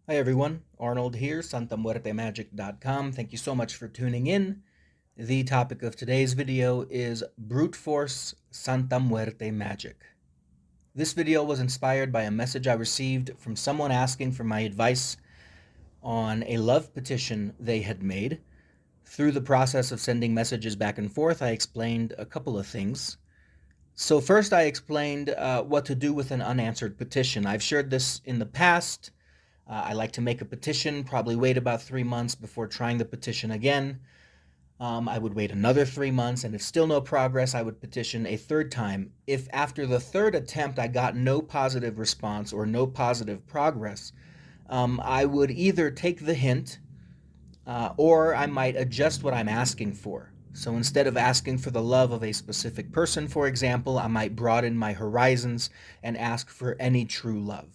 Hi everyone, Arnold here, santamuertemagic.com. Thank you so much for tuning in. The topic of today's video is Brute Force Santa Muerte Magic. This video was inspired by a message I received from someone asking for my advice on a love petition they had made. Through the process of sending messages back and forth, I explained a couple of things. So first I explained what to do with an unanswered petition. I've shared this in the past. I like to make a petition, probably wait about 3 months before trying the petition again. I would wait another 3 months, and if still no progress, I would petition a third time. If after the third attempt I got no positive response or no positive progress, I would either take the hint or I might adjust what I'm asking for. So instead of asking for the love of a specific person, for example, I might broaden my horizons and ask for any true love.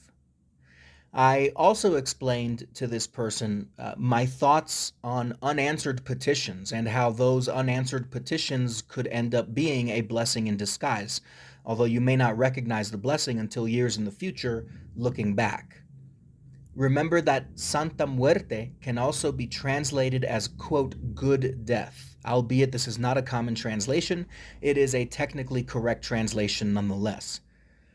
I also explained to this person my thoughts on unanswered petitions and how those unanswered petitions could end up being a blessing in disguise, although you may not recognize the blessing until years in the future looking back. Remember that Santa Muerte can also be translated as, quote, good death. Albeit this is not a common translation, it is a technically correct translation nonetheless.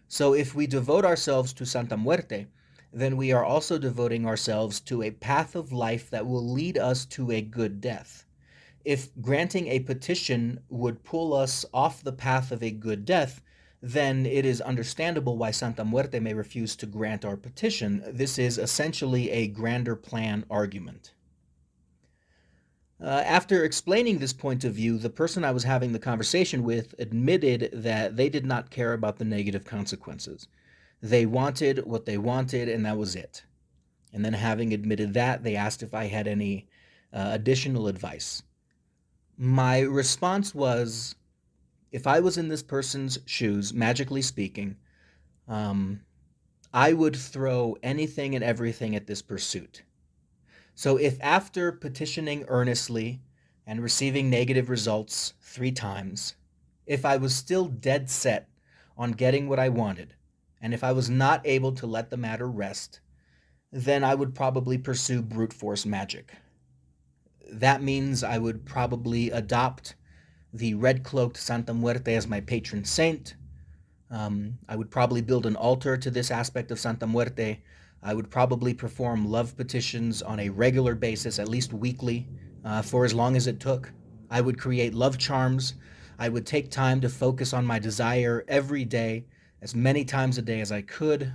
So if we devote ourselves to Santa Muerte, then we are also devoting ourselves to a path of life that will lead us to a good death. If granting a petition would pull us off the path of a good death, then it is understandable why Santa Muerte may refuse to grant our petition. This is essentially a grander plan argument. After explaining this point of view, the person I was having the conversation with admitted that they did not care about the negative consequences. They wanted what they wanted, and that was it. And then having admitted that, they asked if I had any additional advice. My response was, if I was in this person's shoes, magically speaking, I would throw anything and everything at this pursuit. So if after petitioning earnestly and receiving negative results 3 times, if I was still dead set on getting what I wanted, and if I was not able to let the matter rest, then I would probably pursue brute force magic. That means I would probably adopt the red-cloaked Santa Muerte as my patron saint. I would probably build an altar to this aspect of Santa Muerte. I would probably perform love petitions on a regular basis, at least weekly, for as long as it took. I would create love charms. I would take time to focus on my desire every day, as many times a day as I could,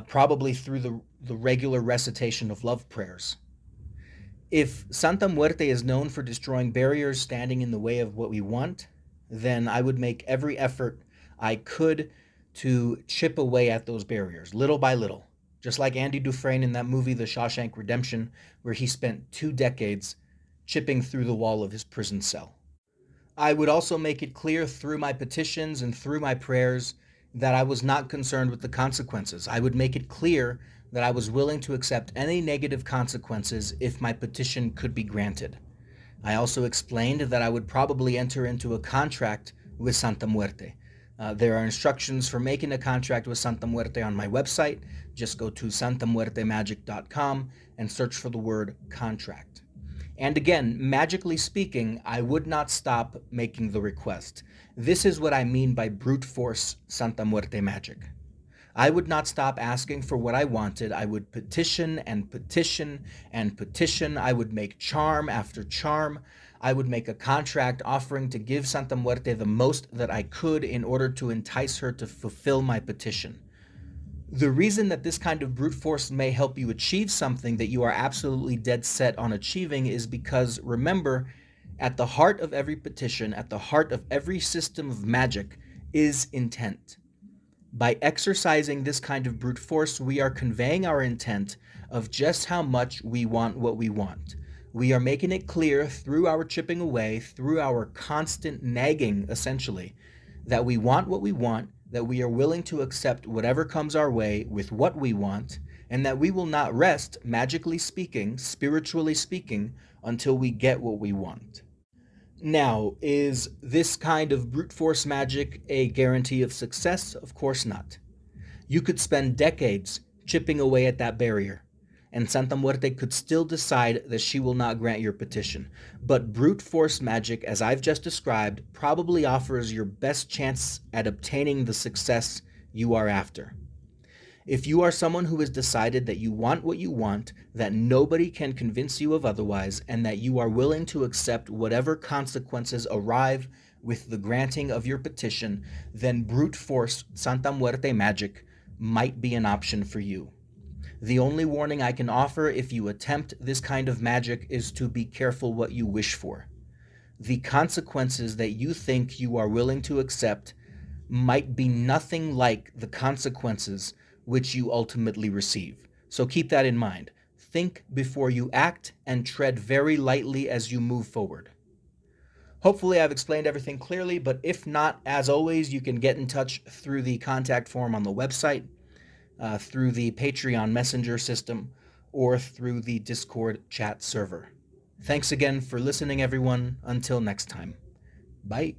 probably through the regular recitation of love prayers. If Santa Muerte is known for destroying barriers standing in the way of what we want, then I would make every effort I could to chip away at those barriers, little by little. Just like Andy Dufresne in that movie, The Shawshank Redemption, where he spent 2 decades chipping through the wall of his prison cell. I would also make it clear through my petitions and through my prayers that I was not concerned with the consequences. I would make it clear that I was willing to accept any negative consequences if my petition could be granted. I also explained that I would probably enter into a contract with Santa Muerte. There are instructions for making a contract with Santa Muerte on my website. Just go to santamuertemagic.com and search for the word contract. And again, magically speaking, I would not stop making the request. This is what I mean by brute force Santa Muerte magic. I would not stop asking for what I wanted. I would petition and petition and petition. I would make charm after charm. I would make a contract offering to give Santa Muerte the most that I could in order to entice her to fulfill my petition. The reason that this kind of brute force may help you achieve something that you are absolutely dead set on achieving is because, remember, at the heart of every petition, at the heart of every system of magic, is intent. By exercising this kind of brute force, we are conveying our intent of just how much we want what we want. We are making it clear through our chipping away, through our constant nagging, essentially, that we want what we want, that we are willing to accept whatever comes our way with what we want, and that we will not rest, magically speaking, spiritually speaking, until we get what we want. Now, is this kind of brute force magic a guarantee of success? Of course not. You could spend decades chipping away at that barrier, and Santa Muerte could still decide that she will not grant your petition. But brute force magic, as I've just described, probably offers your best chance at obtaining the success you are after. If you are someone who has decided that you want what you want, that nobody can convince you of otherwise, and that you are willing to accept whatever consequences arrive with the granting of your petition, then brute force Santa Muerte magic might be an option for you. The only warning I can offer if you attempt this kind of magic is to be careful what you wish for. The consequences that you think you are willing to accept might be nothing like the consequences which you ultimately receive. So keep that in mind. Think before you act and tread very lightly as you move forward. Hopefully I've explained everything clearly, but if not, as always, you can get in touch through the contact form on the website, through the Patreon messenger system, or through the Discord chat server. Thanks again for listening, everyone. Until next time. Bye.